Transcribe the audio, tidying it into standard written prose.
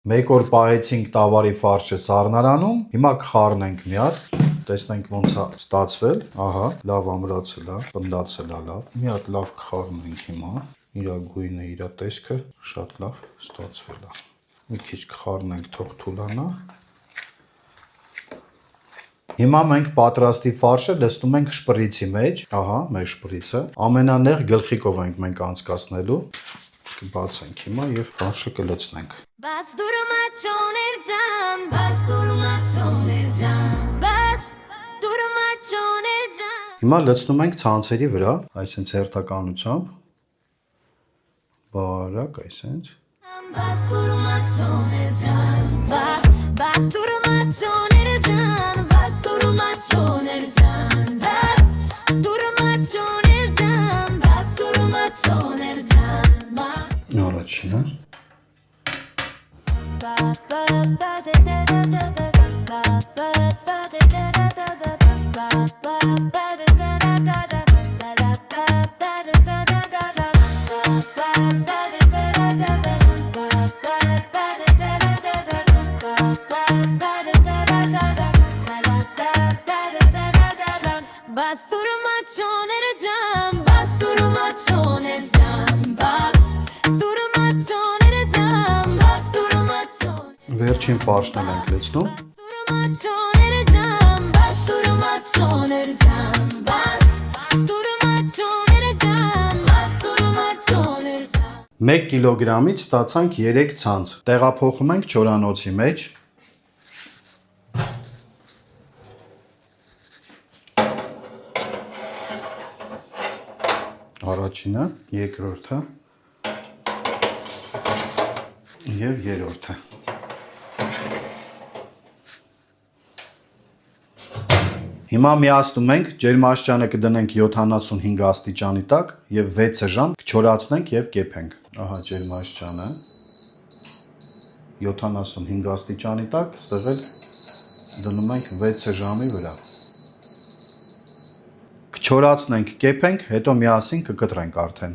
Մեկ օր պահեցինք տավարի ֆարշը սառնարանում, հիմա կխառնենք մի հատ, տեսնենք ոնց է ստացվել, ահա, լավ ամրացել է, պնդացել է լավ, մի հատ լավ կխառնենք հիմա, իրա գույնը, իրա տեսքը շատ լավ ստացվել է, մի քիչ կխառնենք, թող թուլանա, հիմա մենք պատրաստի ֆարշը լցնում ենք շպրիցի մեջ, ահա, մեր շպրիցը, ամենանեղ գլխիկով ենք մենք անցկացնելու, կբացենք հիմա և ֆարշը կլցնենք։ Bas durma çoner can, bas durma çoner can, bas durma çoner can. Հիմա լցնում ենք ցանցերի վրա, այսինքն հերթականությամբ, բարակ, այսինքն։ Bas durma çoner can, bas durma çoner can, bas durma çoner can, bas durma çoner can, bas durma çoner can. Առաջինը։ Bas durma çoner can, bas durma çoner can, bas durma çoner can, bas durma çoner. Վերջին ֆարշն էլ ենք լցնում։ Durma çoner can, bas durma çoner can, bas durma çoner can, bas durma çoner can. 1 կիլոգրամից ստացանք 3 ցանց։ Տեղափոխում ենք չորանոցի մեջ։ Առաջինը, երկրորդը և երրորդը։ Հիմա միացնում ենք, ջերմաստիճանը կդնենք 75 աստիճանի տակ և 6 ժամ կչորացնենք և կեփենք։ Ահա ջերմաստիճանը 75 աստիճանի տակ, ստեղ էլ դնում ենք 6 ժամի վրա։ Կչորացնենք, կեփենք, հետո միասին կկտրենք արդեն։